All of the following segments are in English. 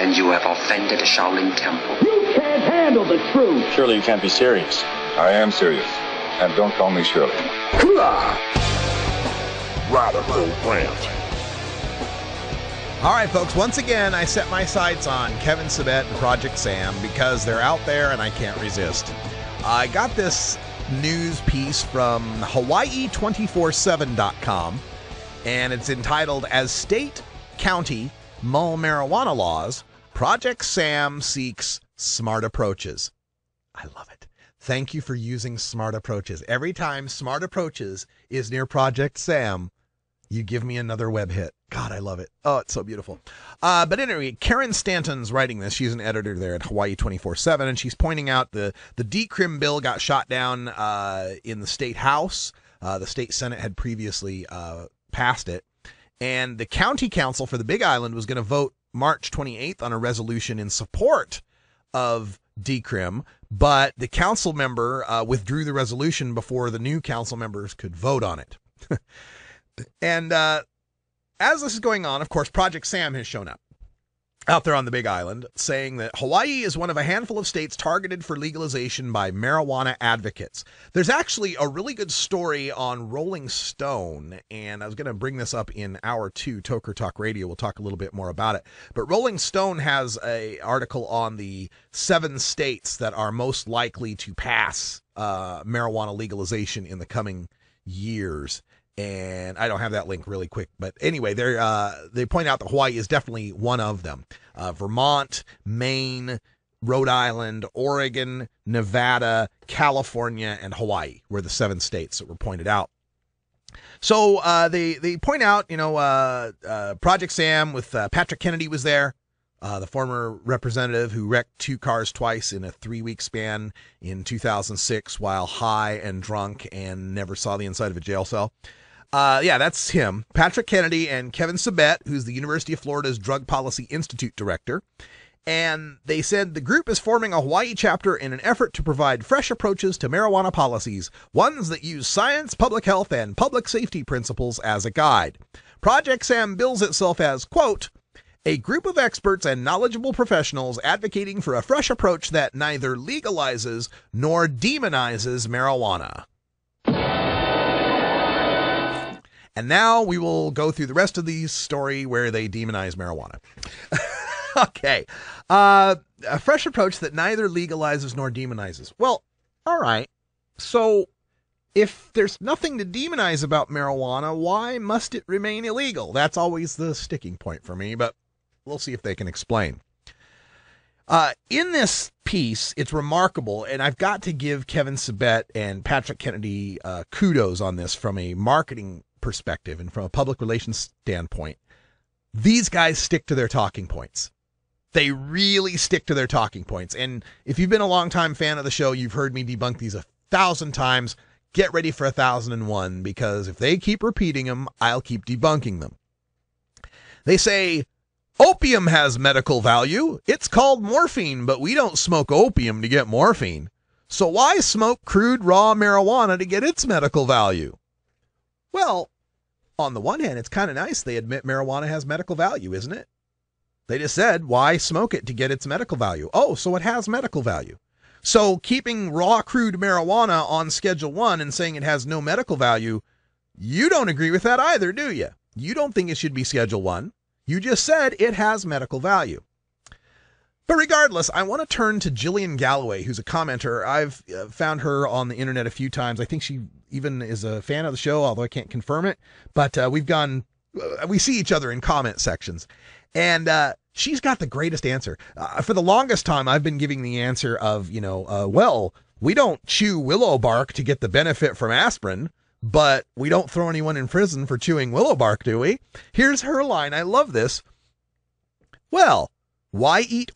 and you have offended a Shaolin temple. You can't handle the truth. Surely you can't be serious. I am serious. And don't call me Shirley. Radical Rant. All right, folks, once again, I set my sights on Kevin Sabet and Project Sam because they're out there and I can't resist. I got this news piece from Hawaii247.com, and it's entitled, "As State, County Mull Marijuana Laws, Project Sam Seeks Smart Approaches." I love it. Thank you for using smart approaches. Every time Smart Approaches is near Project Sam, you give me another web hit. God, I love it. Oh, it's so beautiful. But anyway, Karen Stanton's writing this. She's an editor there at Hawaii 24/7, and she's pointing out the decrim bill got shot down in the state house. The state senate had previously passed it, and the county council for the Big Island was going to vote March 28th on a resolution in support of decrim, but the council member withdrew the resolution before the new council members could vote on it. And as this is going on, of course, Project Sam has shown up out there on the Big Island, saying that Hawaii is one of a handful of states targeted for legalization by marijuana advocates. There's actually a really good story on Rolling Stone, and I was going to bring this up in hour 2, Toker Talk Radio. We'll talk a little bit more about it. But Rolling Stone has an article on the 7 states that are most likely to pass marijuana legalization in the coming years. And I don't have that link really quick, but anyway, they point out that Hawaii is definitely one of them. Vermont, Maine, Rhode Island, Oregon, Nevada, California, and Hawaii were the 7 states that were pointed out. So they point out, Project Sam with Patrick Kennedy was there, the former representative who wrecked 2 cars twice in a 3-week span in 2006 while high and drunk and never saw the inside of a jail cell. Yeah, that's him. Patrick Kennedy and Kevin Sabet, who's the University of Florida's Drug Policy Institute director. And they said the group is forming a Hawaii chapter in an effort to provide fresh approaches to marijuana policies, ones that use science, public health, and public safety principles as a guide. Project Sam bills itself as, quote, "a group of experts and knowledgeable professionals advocating for a fresh approach that neither legalizes nor demonizes marijuana." And now we will go through the rest of the story where they demonize marijuana. Okay. A fresh approach that neither legalizes nor demonizes. Well, all right. So if there's nothing to demonize about marijuana, why must it remain illegal? That's always the sticking point for me, but we'll see if they can explain. In this piece, it's remarkable, and I've got to give Kevin Sabet and Patrick Kennedy kudos on this from a marketing perspective and from a public relations standpoint. These guys stick to their talking points. They really stick to their talking points. And if you've been a longtime fan of the show, you've heard me debunk these 1,000 times. Get ready for 1,001, because if they keep repeating them, I'll keep debunking them. They say, opium has medical value. It's called morphine, but we don't smoke opium to get morphine. So why smoke crude raw marijuana to get its medical value? Well, on the one hand, it's kind of nice they admit marijuana has medical value, isn't it? They just said, why smoke it to get its medical value? Oh, so it has medical value. So keeping raw crude marijuana on Schedule 1 and saying it has no medical value, you don't agree with that either, do you? You don't think it should be Schedule 1. You just said it has medical value. But regardless, I want to turn to Jillian Galloway, who's a commenter. I've found her on the internet a few times. I think she even is a fan of the show, although I can't confirm it. But we see each other in comment sections. And she's got the greatest answer. For the longest time, I've been giving the answer of, well, we don't chew willow bark to get the benefit from aspirin, but we don't throw anyone in prison for chewing willow bark, do we? Here's her line. I love this. Well, why eat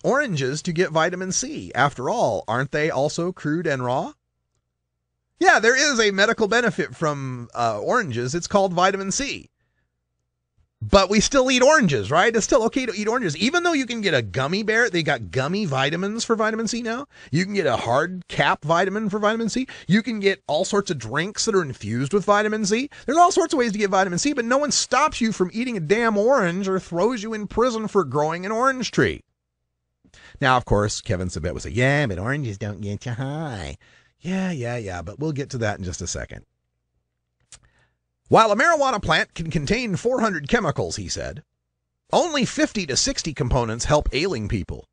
oranges to get vitamin C? After all, aren't they also crude and raw? Yeah, there is a medical benefit from oranges. It's called vitamin C. But we still eat oranges, right? It's still okay to eat oranges. Even though you can get a gummy bear, they got gummy vitamins for vitamin C now. You can get a hard cap vitamin for vitamin C. You can get all sorts of drinks that are infused with vitamin C. There's all sorts of ways to get vitamin C, but no one stops you from eating a damn orange or throws you in prison for growing an orange tree. Now, of course, Kevin Sabet would say, yeah, but oranges don't get you high. Yeah, but we'll get to that in just a second. While a marijuana plant can contain 400 chemicals, he said, only 50 to 60 components help ailing people.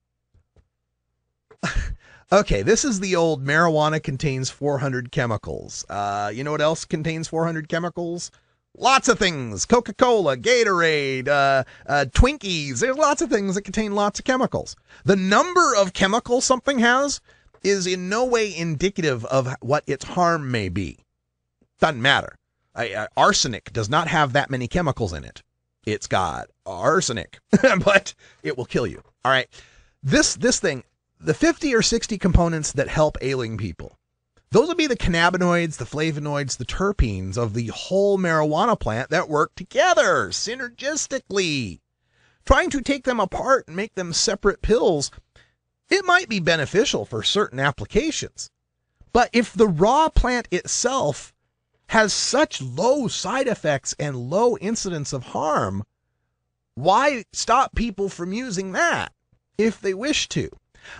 Okay, this is the old marijuana contains 400 chemicals. You know what else contains 400 chemicals? Lots of things. Coca-Cola, Gatorade, Twinkies. There's lots of things that contain lots of chemicals. The number of chemicals something has is in no way indicative of what its harm may be. Doesn't matter. Arsenic does not have that many chemicals in it. It's got arsenic, but it will kill you. All right. This thing, the 50 or 60 components that help ailing people, those would be the cannabinoids, the flavonoids, the terpenes of the whole marijuana plant that work together synergistically. Trying to take them apart and make them separate pills, it might be beneficial for certain applications. But if the raw plant itself has such low side effects and low incidence of harm, why stop people from using that if they wish to?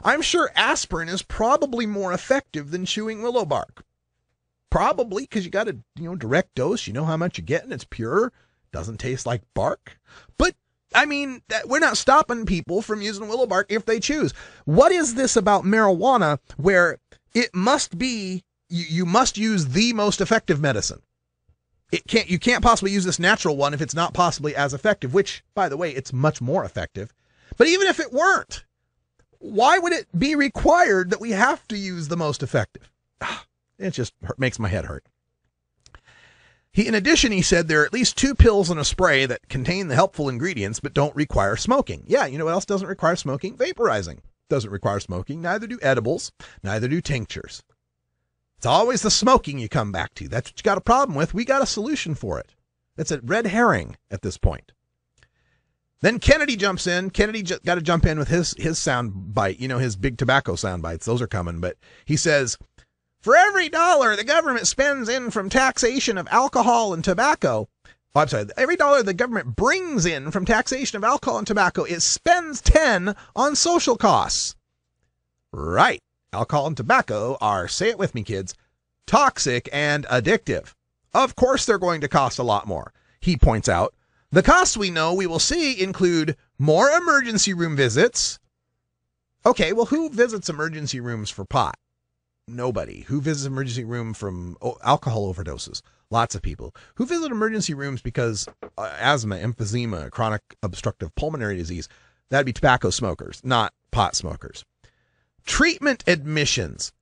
I'm sure aspirin is probably more effective than chewing willow bark. Probably, because you got a direct dose. You know how much you're getting. It's pure. Doesn't taste like bark. But, I mean, we're not stopping people from using willow bark if they choose. What is this about marijuana where it must be you must use the most effective medicine? You can't possibly use this natural one if it's not possibly as effective, which, by the way, it's much more effective. But even if it weren't, why would it be required that we have to use the most effective? It just makes my head hurt. In addition, he said there are at least 2 pills in a spray that contain the helpful ingredients but don't require smoking. Yeah, you know what else doesn't require smoking? Vaporizing doesn't require smoking. Neither do edibles. Neither do tinctures. It's always the smoking you come back to. That's what you got a problem with. We got a solution for it. It's a red herring at this point. Then Kennedy jumps in. Kennedy got to jump in with his sound bite, his big tobacco sound bites. Those are coming. But he says, for every dollar the government spends in from taxation of alcohol and tobacco, every dollar the government brings in from taxation of alcohol and tobacco, it spends 10 on social costs. Right. Alcohol and tobacco are, say it with me, kids, toxic and addictive. Of course they're going to cost a lot more. He points out, the costs we know we will see include more emergency room visits. Okay, well, who visits emergency rooms for pot? Nobody. Who visits emergency room from alcohol overdoses? Lots of people. Who visit emergency rooms because asthma, emphysema, chronic obstructive pulmonary disease? That'd be tobacco smokers, not pot smokers. Treatment admissions.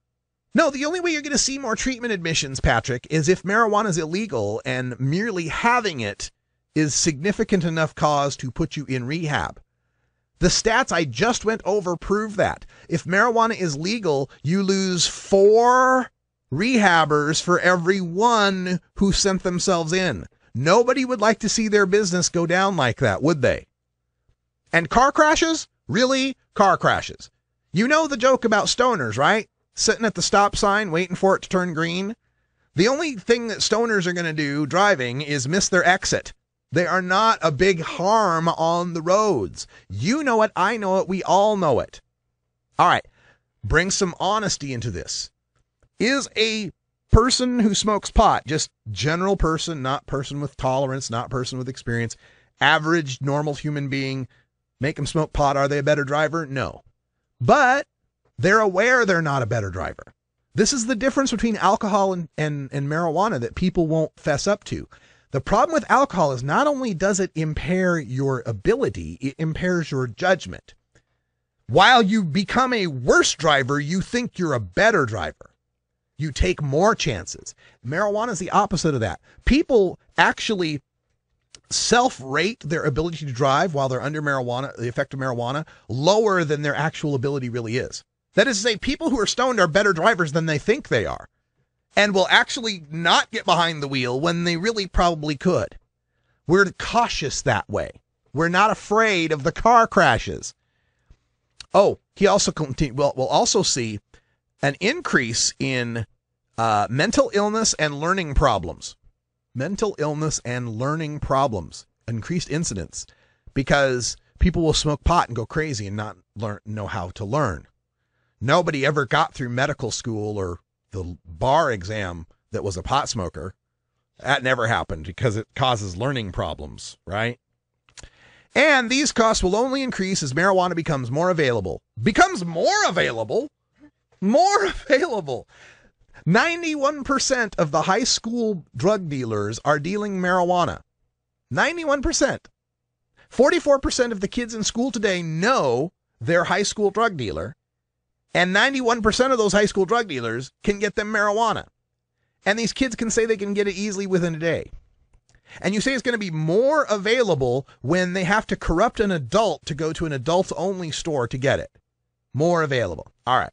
No, the only way you're going to see more treatment admissions, Patrick, is if marijuana is illegal and merely having it is significant enough cause to put you in rehab. The stats I just went over prove that. If marijuana is legal, you lose 4 rehabbers for every 1 who sent themselves in. Nobody would like to see their business go down like that, would they? And car crashes? Really? Car crashes. You know the joke about stoners, right? Sitting at the stop sign waiting for it to turn green. The only thing that stoners are going to do driving is miss their exit. They are not a big harm on the roads. You know it. I know it. We all know it. All right. Bring some honesty into this. Is a person who smokes pot, just general person, not person with tolerance, not person with experience, average, normal human being, make them smoke pot, are they a better driver? No. But they're aware they're not a better driver. This is the difference between alcohol and marijuana that people won't fess up to. The problem with alcohol is not only does it impair your ability, it impairs your judgment. While you become a worse driver, you think you're a better driver. You take more chances. Marijuana is the opposite of that. People actually self-rate their ability to drive while they're under marijuana, the effect of marijuana, lower than their actual ability really is. That is to say, people who are stoned are better drivers than they think they are, and will actually not get behind the wheel when they really probably could. We're cautious that way. We're not afraid of the car crashes. Oh, he also we'll also see an increase in mental illness and learning problems. Mental illness and learning problems. Increased incidence because people will smoke pot and go crazy and not know how to learn. Nobody ever got through medical school or the bar exam that was a pot smoker. That never happened because it causes learning problems, right? And these costs will only increase as marijuana becomes more available. Becomes more available? More available. 91% of the high school drug dealers are dealing marijuana. 91%. 44% of the kids in school today know their high school drug dealer. And 91% of those high school drug dealers can get them marijuana. And these kids can say they can get it easily within a day. And you say it's going to be more available when they have to corrupt an adult to go to an adults-only store to get it. More available. All right.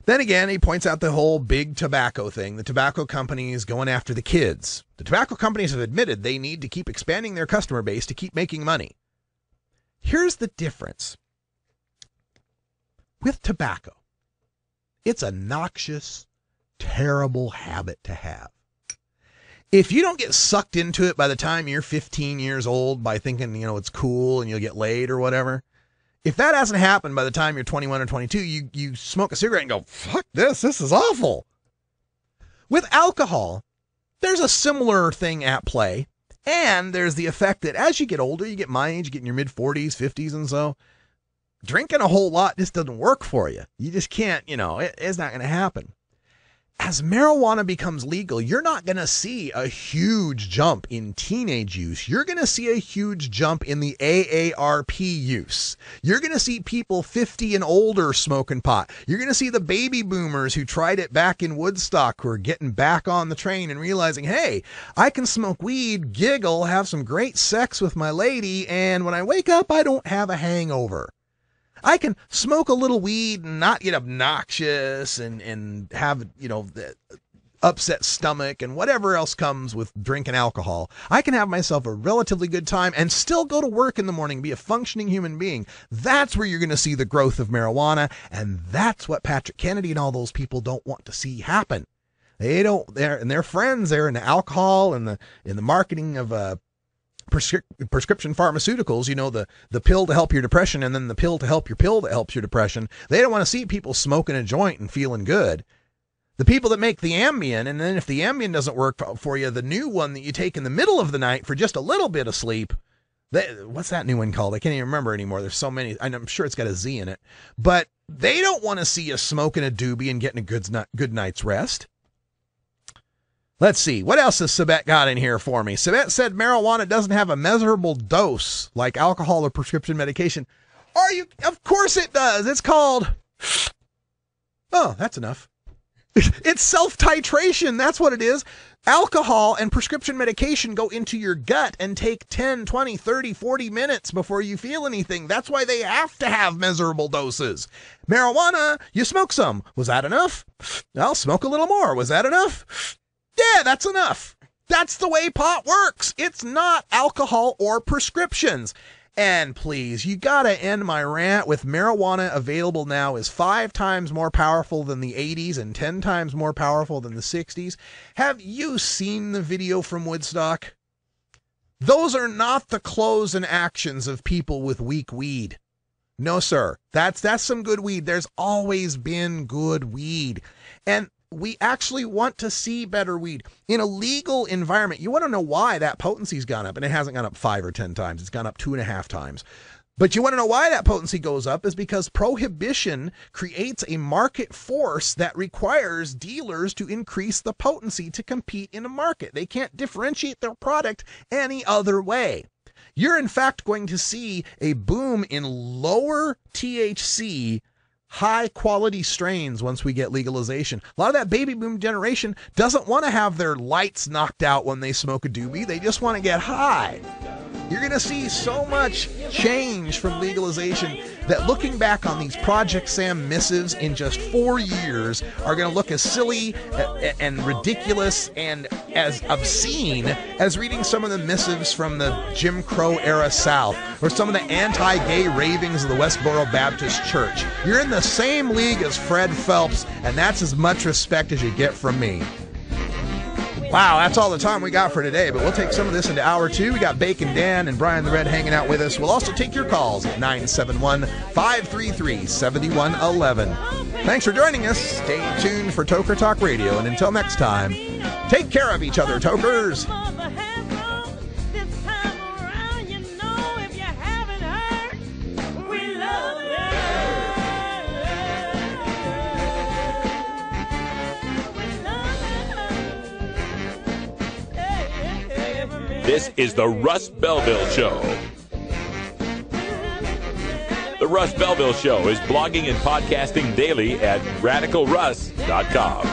Then again, he points out the whole big tobacco thing. The tobacco companies going after the kids. The tobacco companies have admitted they need to keep expanding their customer base to keep making money. Here's the difference. With tobacco, it's a noxious, terrible habit to have. If you don't get sucked into it by the time you're 15 years old by thinking, it's cool and you'll get laid or whatever, if that hasn't happened by the time you're 21 or 22, you smoke a cigarette and go, fuck this is awful. With alcohol, there's a similar thing at play. And there's the effect that as you get older, you get my age, you get in your mid-40s, 50s and so, drinking a whole lot just doesn't work for you. You just can't, it's not going to happen. As marijuana becomes legal, you're not going to see a huge jump in teenage use. You're going to see a huge jump in the AARP use. You're going to see people 50 and older smoking pot. You're going to see the baby boomers who tried it back in Woodstock who are getting back on the train and realizing, hey, I can smoke weed, giggle, have some great sex with my lady, and when I wake up, I don't have a hangover. I can smoke a little weed and not get obnoxious and have, the upset stomach and whatever else comes with drinking alcohol. I can have myself a relatively good time and still go to work in the morning, be a functioning human being. That's where you're going to see the growth of marijuana. And that's what Patrick Kennedy and all those people don't want to see happen. Their friends, they're in the alcohol and in the marketing of, prescription pharmaceuticals, the pill to help your depression and then the pill to help your pill that helps your depression. They don't want to see people smoking a joint and feeling good. The people that make the Ambien, and then if the Ambien doesn't work for you, the new one that you take in the middle of the night for just a little bit of sleep. What's that new one called? I can't even remember anymore. There's so many. I'm sure it's got a Z in it. But they don't want to see you smoking a doobie and getting a good night's rest. Let's see. What else has Sabet got in here for me? Sabet said marijuana doesn't have a measurable dose like alcohol or prescription medication. Of course it does. It's called... Oh, that's enough. It's self-titration. That's what it is. Alcohol and prescription medication go into your gut and take 10, 20, 30, 40 minutes before you feel anything. That's why they have to have measurable doses. Marijuana, you smoke some. Was that enough? I'll smoke a little more. Was that enough? Yeah, that's enough. That's the way pot works. It's not alcohol or prescriptions. And please, you gotta end my rant with marijuana available now is 5 times more powerful than the 80s and 10 times more powerful than the 60s. Have you seen the video from Woodstock? Those are not the clothes and actions of people with weak weed. No, sir. That's some good weed. There's always been good weed. And we actually want to see better weed in a legal environment. You want to know why that potency's gone up, and it hasn't gone up 5 or 10 times. It's gone up 2.5 times. But you want to know why that potency goes up is because prohibition creates a market force that requires dealers to increase the potency to compete in a market. They can't differentiate their product any other way. You're in fact going to see a boom in lower THC high quality strains once we get legalization. A lot of that baby boom generation doesn't want to have their lights knocked out when they smoke a doobie. They just want to get high. You're going to see so much change from legalization that looking back on these Project Sam missives in just 4 years are going to look as silly and ridiculous and as obscene as reading some of the missives from the Jim Crow era South or some of the anti-gay ravings of the Westboro Baptist Church. You're in the same league as Fred Phelps, and that's as much respect as you get from me. Wow, that's all the time we got for today, but we'll take some of this into hour 2. We got Bacon Dan and Brian the Red hanging out with us. We'll also take your calls at 971-533-7111. Thanks for joining us. Stay tuned for Toker Talk Radio, and until next time, take care of each other, Tokers. This is the Russ Belville Show. The Russ Belville Show is blogging and podcasting daily at radicalruss.com.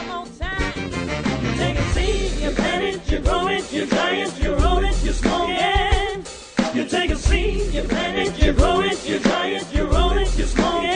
You take a seed, you plant it, you grow it, you dry it, you roll it, you smoke it. You take a seed, you plant it, you grow it, you dry it, you roll it, you smoke it.